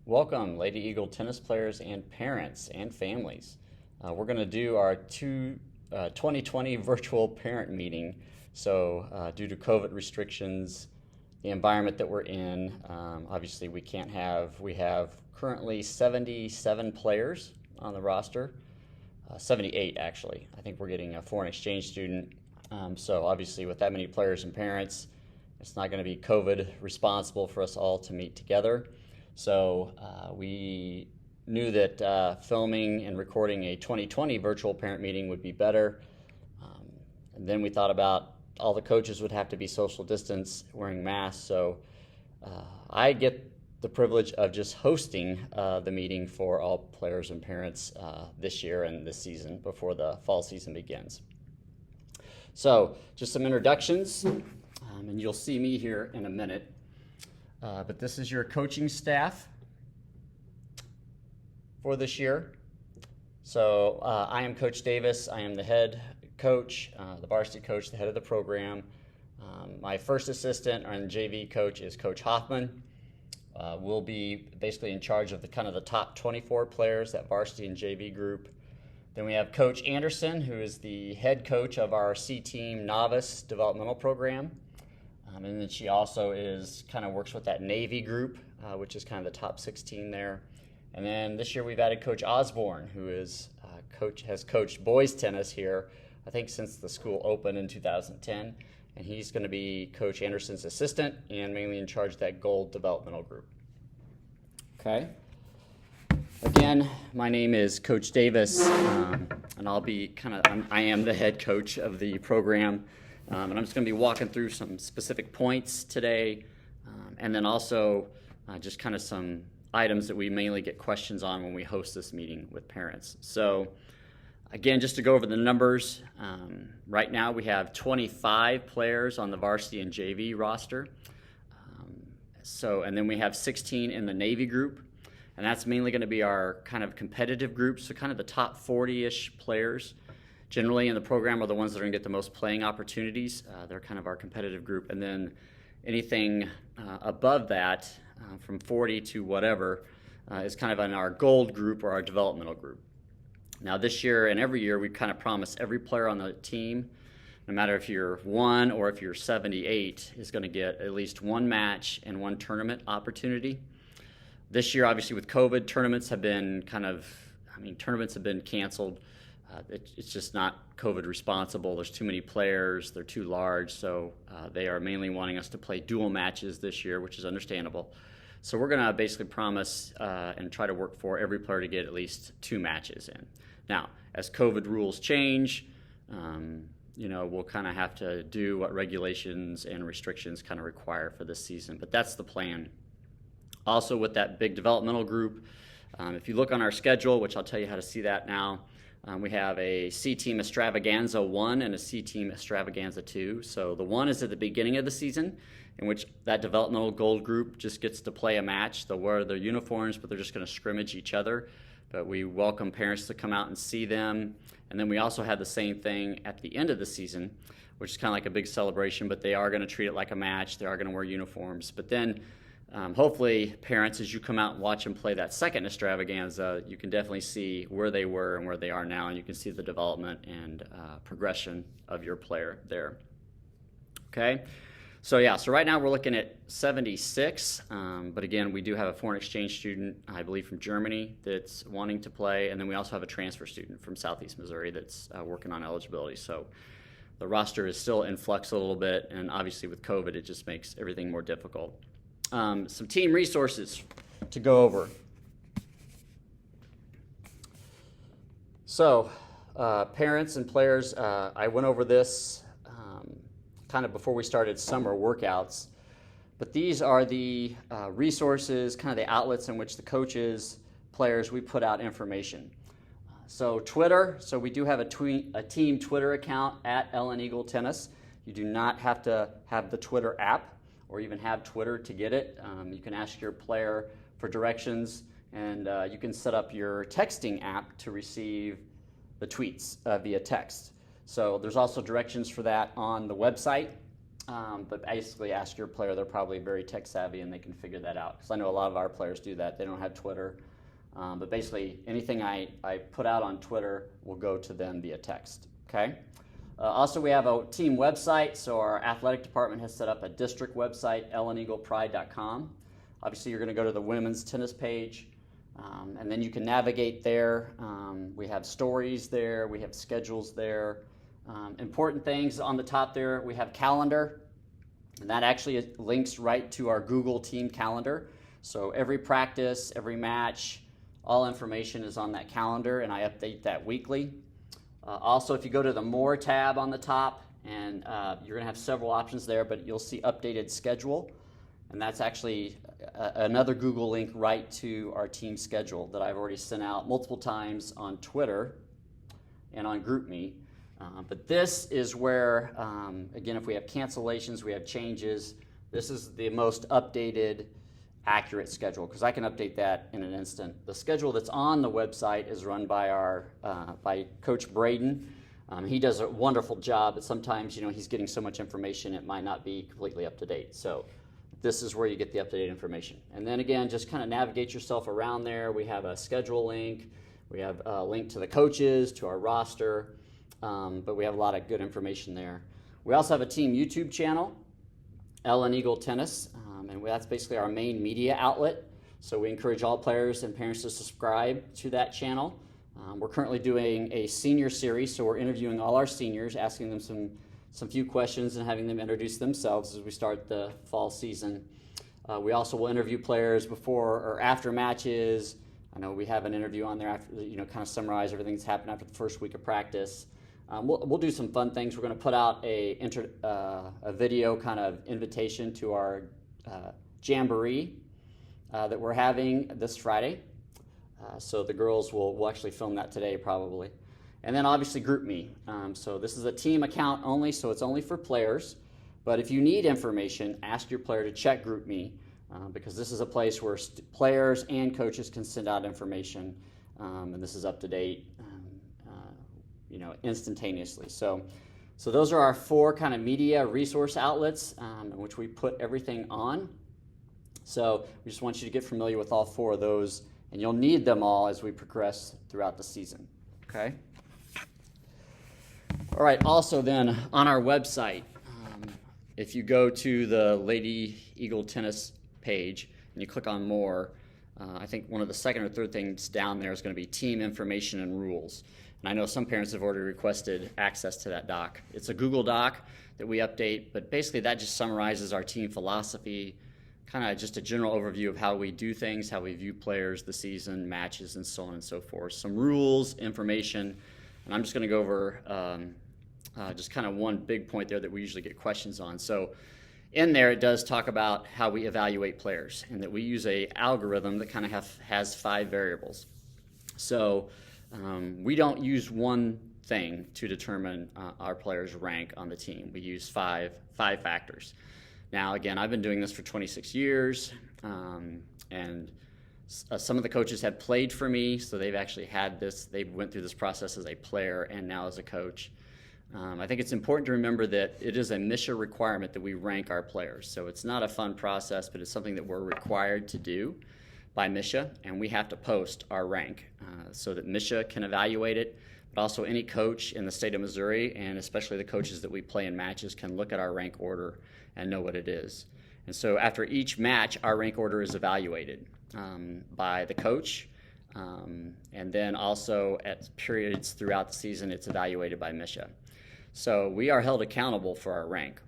Welcome, Lady Eagle tennis players and parents and families. We're going to do our 2020 virtual parent meeting. So, due to COVID restrictions, the environment that we're in, obviously we have currently 77 players on the roster, 78 actually. I think we're getting a foreign exchange student. So, obviously, with that many players and parents, it's not going to be COVID responsible for us all to meet together. So we knew that filming and recording a 2020 virtual parent meeting would be better. And then we thought about all the coaches would have to be social distance, wearing masks. So I get the privilege of just hosting the meeting for all players and parents this year and this season before the fall season begins. So just some introductions, and you'll see me here in a minute. But this is your coaching staff for this year. So I am Coach Davis. I am the head coach, the varsity coach, the head of the program. My first assistant and JV coach is Coach Hoffman. We'll be basically in charge of the top 24 players, that varsity and JV group. Then we have Coach Anderson, who is the head coach of our C-Team Novice Developmental Program. And then she also works with that Navy group, which is kind of the top 16 there. And then this year we've added Coach Osborne, who has coached boys tennis here, I think since the school opened in 2010. And he's going to be Coach Anderson's assistant and mainly in charge of that gold developmental group. Okay. Again, my name is Coach Davis, and I am the head coach of the program. And I'm just going to be walking through some specific points today, and then also just kind of some items that we mainly get questions on when we host this meeting with parents. So again, just to go over the numbers, right now we have 25 players on the varsity and JV roster. And then we have 16 in the Navy group, and that's mainly going to be our kind of competitive group, so kind of the top 40-ish players. Generally in the program are the ones that are going to get the most playing opportunities. They're kind of our competitive group. And then anything above that, from 40 to whatever, is kind of in our gold group or our developmental group. Now this year and every year we kind of promise every player on the team, no matter if you're 1 or if you're 78, is going to get at least one match and one tournament opportunity. This year, obviously with COVID, tournaments have been canceled. It's just not COVID responsible. There's too many players. They're too large. So they are mainly wanting us to play dual matches this year, which is understandable. So we're going to basically promise and try to work for every player to get at least 2 matches in. Now, as COVID rules change, we'll kind of have to do what regulations and restrictions kind of require for this season. But that's the plan. Also, with that big developmental group, if you look on our schedule, which I'll tell you how to see that now, we have a C-Team Extravaganza 1 and a C-Team Extravaganza 2. So the 1 is at the beginning of the season, in which that developmental gold group just gets to play a match. They'll wear their uniforms, but they're just going to scrimmage each other. But we welcome parents to come out and see them. And then we also have the same thing at the end of the season, which is kind of like a big celebration, but they are going to treat it like a match. They are going to wear uniforms. But then hopefully, parents, as you come out and watch them play that second extravaganza, you can definitely see where they were and where they are now, and you can see the development and progression of your player there. Okay, so right now we're looking at 76, but again, we do have a foreign exchange student, I believe from Germany, that's wanting to play, and then we also have a transfer student from Southeast Missouri that's working on eligibility. So the roster is still in flux a little bit, and obviously with COVID, it just makes everything more difficult. Some team resources to go over. So, parents and players, I went over this kind of before we started summer workouts, but these are the resources, kind of the outlets in which the coaches, players, we put out information. So Twitter, so we do have a team Twitter account at LN Eagle Tennis. You do not have to have the Twitter app or even have Twitter to get it. You can ask your player for directions, and you can set up your texting app to receive the tweets via text. So there's also directions for that on the website. but basically ask your player. They're probably very tech savvy and they can figure that out. Because I know a lot of our players do that. They don't have Twitter. But basically anything I put out on Twitter will go to them via text. Okay. Also, we have a team website. So our athletic department has set up a district website, elleneaglepride.com. Obviously, you're going to go to the women's tennis page. And then you can navigate there. We have stories there. We have schedules there. Important things on the top there, we have calendar. And that actually links right to our Google team calendar. So every practice, every match, all information is on that calendar, and I update that weekly. Also, if you go to the More tab on the top, and you're going to have several options there, but you'll see updated schedule. And that's actually another Google link right to our team schedule that I've already sent out multiple times on Twitter and on GroupMe. But this is where, again, if we have cancellations, we have changes, this is the most updated, accurate schedule, because I can update that in an instant. The schedule that's on the website is run by by Coach Braden. He does a wonderful job, but sometimes, he's getting so much information it might not be completely up to date. So this is where you get the up-to-date information. And then again, just kind of navigate yourself around there. We have a schedule link. We have a link to the coaches, to our roster, but we have a lot of good information there. We also have a team YouTube channel, Ellen Eagle Tennis, and that's basically our main media outlet. So we encourage all players and parents to subscribe to that channel. We're currently doing a senior series, so we're interviewing all our seniors, asking them some few questions and having them introduce themselves as we start the fall season. We also will interview players before or after matches. I know we have an interview on there after, kind of summarize everything that's happened after the first week of practice. We'll do some fun things. We're going to put out a video kind of invitation to our jamboree that we're having this Friday. So the girls will actually film that today probably. And then obviously GroupMe. So this is a team account only, so it's only for players. But if you need information, ask your player to check GroupMe because this is a place where players and coaches can send out information, and this is up to date, instantaneously. So those are our 4 kind of media resource outlets in which we put everything on. So we just want you to get familiar with all 4 of those, and you'll need them all as we progress throughout the season. Okay. All right, also then on our website, if you go to the Lady Eagle Tennis page and you click on More, I think one of the second or third things down there is going to be team information and rules. And I know some parents have already requested access to that doc. It's a Google Doc that we update, but basically that just summarizes our team philosophy, kind of just a general overview of how we do things, how we view players, the season, matches, and so on and so forth. Some rules, information, and I'm just going to go over just kind of one big point there that we usually get questions on. So in there it does talk about how we evaluate players and that we use a algorithm that kind of has 5 variables. So we don't use one thing to determine our players' rank on the team. We use five factors. Now again, I've been doing this for 26 years and some of the coaches have played for me, so they've actually had this, they went through this process as a player and now as a coach. I think it's important to remember that it is a MSHSAA requirement that we rank our players. So it's not a fun process, but it's something that we're required to do by MSHSAA, and we have to post our rank so that MSHSAA can evaluate it, but also any coach in the state of Missouri, and especially the coaches that we play in matches, can look at our rank order and know what it is. And so after each match, our rank order is evaluated by the coach, and then also at periods throughout the season, it's evaluated by MSHSAA. So we are held accountable for our rank.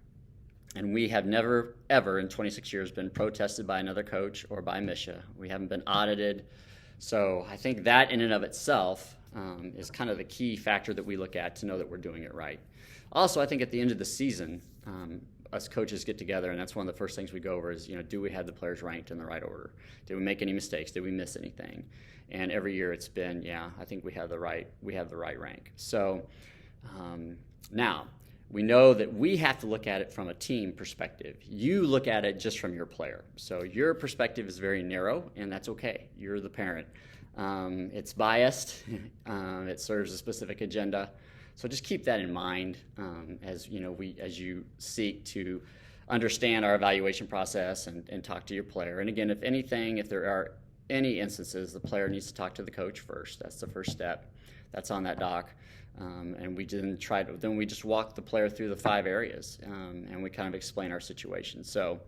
And we have never, ever in 26 years been protested by another coach or by MSHSAA. We haven't been audited. So I think that in and of itself is kind of the key factor that we look at to know that we're doing it right. Also, I think at the end of the season, us coaches get together, and that's one of the first things we go over is, do we have the players ranked in the right order? Did we make any mistakes? Did we miss anything? And every year it's been, yeah, I think we have the right rank. So now, we know that we have to look at it from a team perspective. You look at it just from your player. So your perspective is very narrow, and that's okay. You're the parent. It's biased. It serves a specific agenda. So just keep that in mind as as you seek to understand our evaluation process and talk to your player. And again, if there are any instances, the player needs to talk to the coach first. That's the first step. That's on that doc. And then we just walk the player through the 5 areas, and we kind of explain our situation. So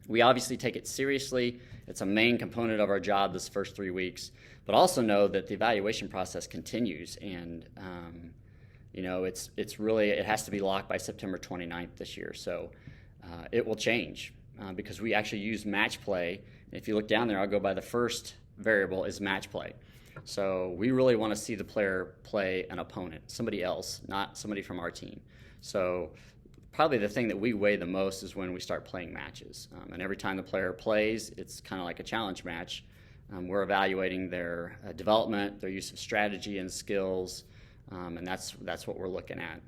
we obviously take it seriously. It's a main component of our job this first 3 weeks, but also know that the evaluation process continues, and it has to be locked by September 29th this year. So it will change because we actually use match play. If you look down there, I'll go by the first variable is match play. So we really want to see the player play an opponent, somebody else, not somebody from our team. So probably the thing that we weigh the most is when we start playing matches. And every time the player plays, it's kind of like a challenge match. We're evaluating their development, their use of strategy and skills, and that's what we're looking at.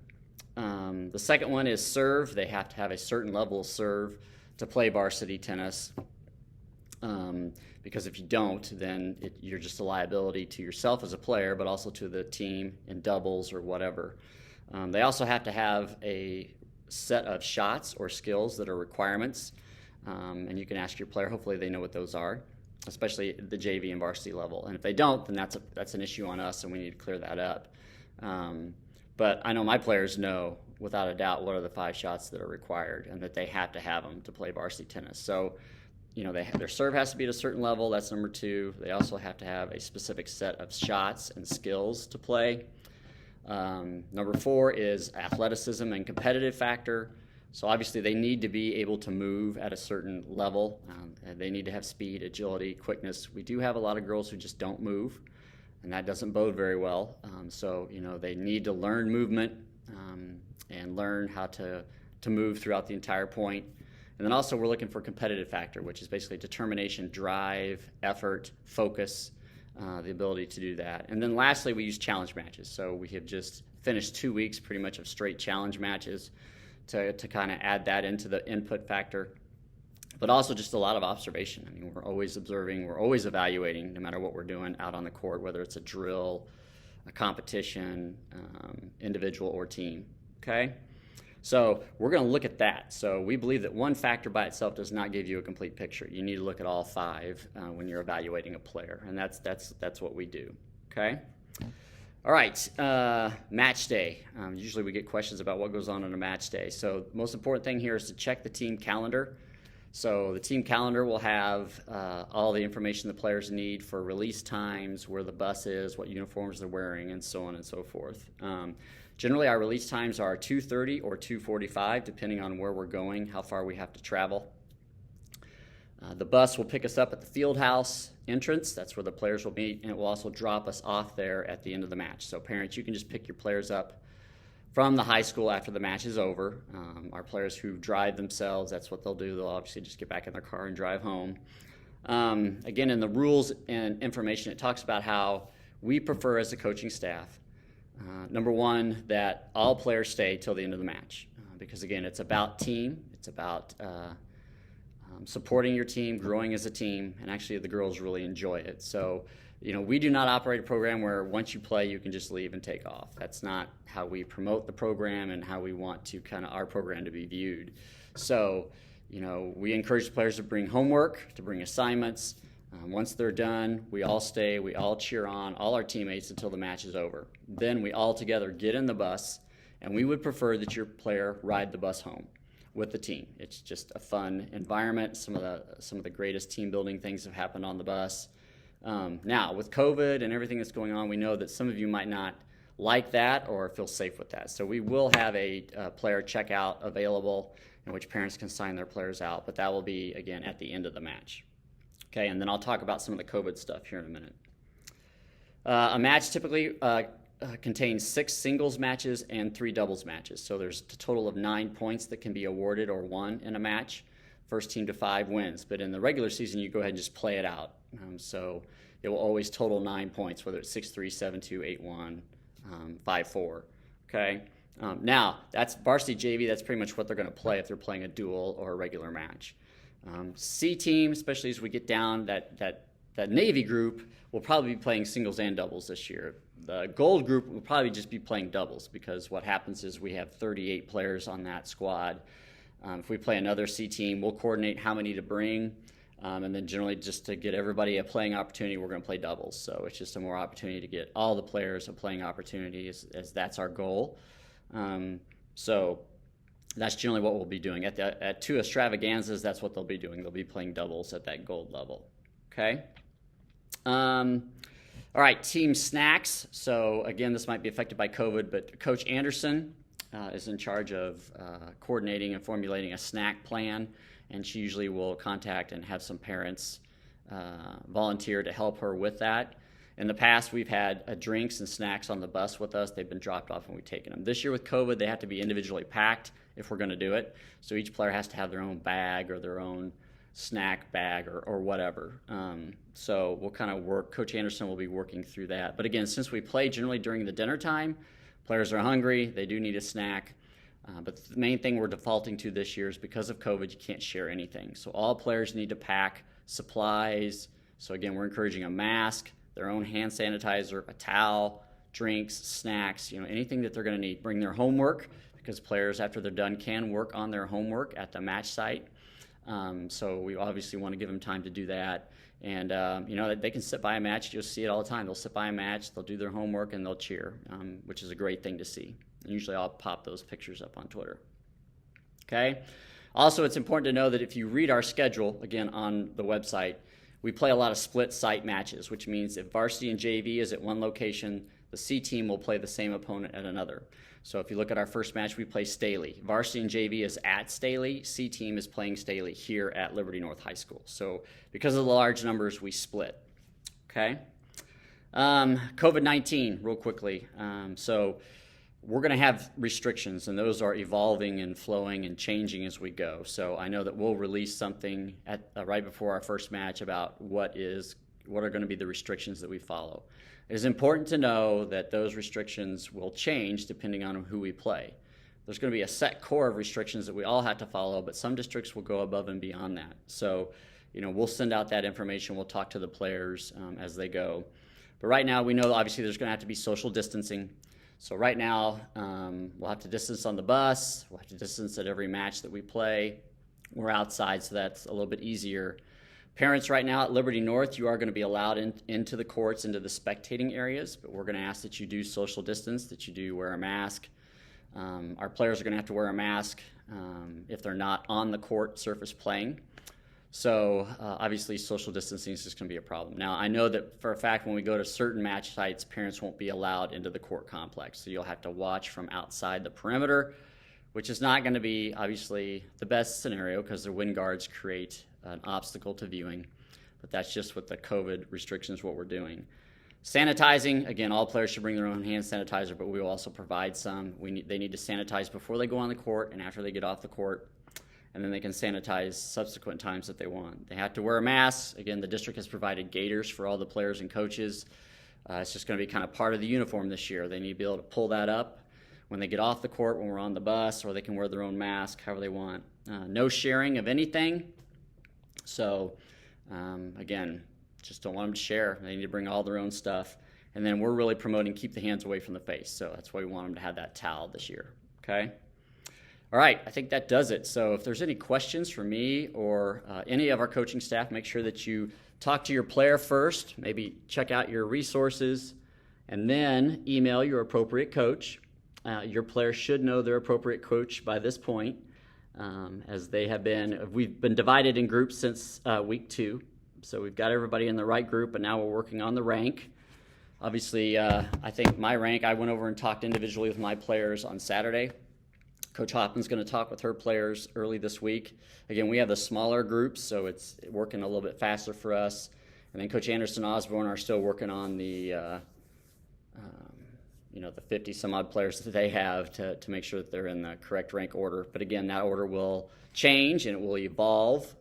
The second one is serve. They have to have a certain level of serve to play varsity tennis. Because if you don't, then you're just a liability to yourself as a player, but also to the team in doubles or whatever. They also have to have a set of shots or skills that are requirements, and you can ask your player. Hopefully they know what those are, especially at the JV and varsity level. And if they don't, then that's an issue on us, and we need to clear that up. But I know my players know without a doubt what are the 5 shots that are required and that they have to have them to play varsity tennis. So their serve has to be at a certain level. That's number 2. They also have to have a specific set of shots and skills to play. Number 4 is athleticism and competitive factor. So obviously they need to be able to move at a certain level. They need to have speed, agility, quickness. We do have a lot of girls who just don't move, and that doesn't bode very well. So they need to learn movement and learn how to move throughout the entire point. And then also we're looking for competitive factor, which is basically determination, drive, effort, focus, the ability to do that. And then lastly, we use challenge matches. So we have just finished 2 weeks pretty much of straight challenge matches to kind of add that into the input factor. But also just a lot of observation. I mean, we're always observing, we're always evaluating no matter what we're doing out on the court, whether it's a drill, a competition, individual or team, okay? So we're going to look at that. So we believe that one factor by itself does not give you a complete picture. You need to look at all 5 when you're evaluating a player, and that's what we do. Okay. All right. Match day. Usually we get questions about what goes on a match day. So the most important thing here is to check the team calendar. So the team calendar will have all the information the players need for release times, where the bus is, what uniforms they're wearing, and so on and so forth. Generally, our release times are 2:30 or 2:45, depending on where we're going, how far we have to travel. The bus will pick us up at the field house entrance. That's where the players will meet, and it will also drop us off there at the end of the match. So parents, you can just pick your players up from the high school after the match is over. Our players who drive themselves, that's what they'll do. They'll obviously just get back in their car and drive home. Again, in the rules and information, it talks about how we prefer as a coaching staff, number 1, that all players stay till the end of the match. Because again, it's about team. It's about supporting your team, growing as a team, and actually the girls really enjoy it. So, we do not operate a program where once you play, you can just leave and take off. That's not how we promote the program and how we want to our program to be viewed. So, we encourage the players to bring homework, to bring assignments. Once they're done, we all stay, we all cheer on all our teammates until the match is over. Then we all together get in the bus, and we would prefer that your player ride the bus home with the team. It's just a fun environment. Some of the greatest team building things have happened on the bus. Now, with COVID and everything that's going on, we know that some of you might not like that or feel safe with that. So we will have a player checkout available in which parents can sign their players out, but that will be, again, at the end of the match. Okay, and then I'll talk about some of the COVID stuff here in a minute. A match typically contains 6 singles matches and 3 doubles matches. So there's a total of 9 points that can be awarded or won in a match. First team to 5 wins. But in the regular season, you go ahead and just play it out. So it will always total 9 points, whether it's 6-3, 7-2, 8-1, 5-4. Okay. Now, that's varsity JV. That's pretty much what they're going to play if they're playing a dual or a regular match. C team, especially as we get down that that Navy group will probably be playing singles and doubles this year. The gold group will probably just be playing doubles, because what happens is we have 38 players on that squad. If we play another C team, we'll coordinate how many to bring, and then generally just to get everybody a playing opportunity, we're going to play doubles. So it's just a more opportunity to get all the players a playing opportunity, as that's our goal. So that's generally what we'll be doing. At two extravaganzas, that's what they'll be doing. They'll be playing doubles at that gold level. Okay? All right, team snacks. So again, this might be affected by COVID, but Coach Anderson is in charge of coordinating and formulating a snack plan, and she usually will contact and have some parents volunteer to help her with that. In the past, we've had drinks and snacks on the bus with us. They've been dropped off and we've taken them. This year with COVID, they have to be individually packed if we're going to do it. So each player has to have their own bag or their own snack bag or whatever. So we'll kind of work, Coach Anderson will be working through that. But again, since we play generally during the dinner time, players are hungry, they do need a snack. But the main thing we're defaulting to this year is because of COVID, you can't share anything. So all players need to pack supplies. So again, we're encouraging a mask, their own hand sanitizer, a towel, drinks, snacks, anything that they're going to need. Bring their homework, because players, after they're done, can work on their homework at the match site. So we obviously want to give them time to do that. And, they can sit by a match. You'll see it all the time. They'll sit by a match, they'll do their homework, and they'll cheer, which is a great thing to see. And usually I'll pop those pictures up on Twitter. Okay? Also, it's important to know that if you read our schedule, again, on the website, we play a lot of split site matches, which means if varsity and JV is at one location, the C team will play the same opponent at another. So if you look at our first match, we play Staley. Varsity and JV is at Staley. C team is playing Staley here at Liberty North High School. So because of the large numbers, we split. Okay? COVID-19, real quickly. So we're going to have restrictions, and those are evolving and flowing and changing as we go. So I know that we'll release something right before our first match about what are going to be the restrictions that we follow. It is important to know that those restrictions will change depending on who we play. There's going to be a set core of restrictions that we all have to follow, but some districts will go above and beyond that. So, we'll send out that information. We'll talk to the players as they go. But right now, we know obviously there's going to have to be social distancing. So right now, we'll have to distance on the bus. We'll have to distance at every match that we play. We're outside, so that's a little bit easier. Parents right now at Liberty North, you are going to be allowed into the courts, into the spectating areas, but we're going to ask that you do social distance, that you do wear a mask. Our players are going to have to wear a mask if they're not on the court surface playing. So obviously social distancing is just going to be a problem. Now, I know that for a fact when we go to certain match sites, parents won't be allowed into the court complex. So you'll have to watch from outside the perimeter, which is not going to be obviously the best scenario because the wind guards create an obstacle to viewing. But that's just with the COVID restrictions what we're doing. Sanitizing, again, all players should bring their own hand sanitizer, but we will also provide some. They need to sanitize before they go on the court and after they get off the court. And then they can sanitize subsequent times that they want. They have to wear a mask. Again, the district has provided gaiters for all the players and coaches. It's just going to be kind of part of the uniform this year. They need to be able to pull that up when they get off the court, when we're on the bus, or they can wear their own mask, however they want. No sharing of anything. So, again, just don't want them to share. They need to bring all their own stuff. And then we're really promoting keep the hands away from the face. So that's why we want them to have that towel this year. Okay? All right, I think that does it. So if there's any questions for me or any of our coaching staff, make sure that you talk to your player first, maybe check out your resources, and then email your appropriate coach. Your player should know their appropriate coach by this point, as we've been divided in groups since week 2. So we've got everybody in the right group, and now we're working on the rank. Obviously, I think my rank, I went over and talked individually with my players on Saturday. Coach Hoffman's going to talk with her players early this week. Again, we have the smaller groups, so it's working a little bit faster for us. And then Coach Anderson Osborne are still working on the 50-some-odd players that they have to make sure that they're in the correct rank order. But again, that order will change and it will evolve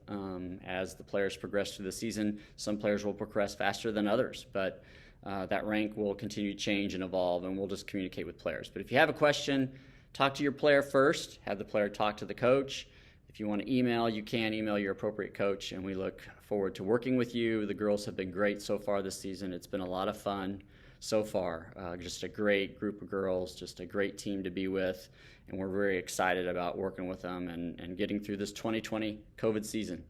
as the players progress through the season. Some players will progress faster than others, but that rank will continue to change and evolve, and we'll just communicate with players. But if you have a question, talk to your player first. Have the player talk to the coach. If you want to email, you can email your appropriate coach, and we look forward to working with you. The girls have been great so far this season. It's been a lot of fun so far. Just a great group of girls, just a great team to be with, and we're very excited about working with them and getting through this 2020 COVID season.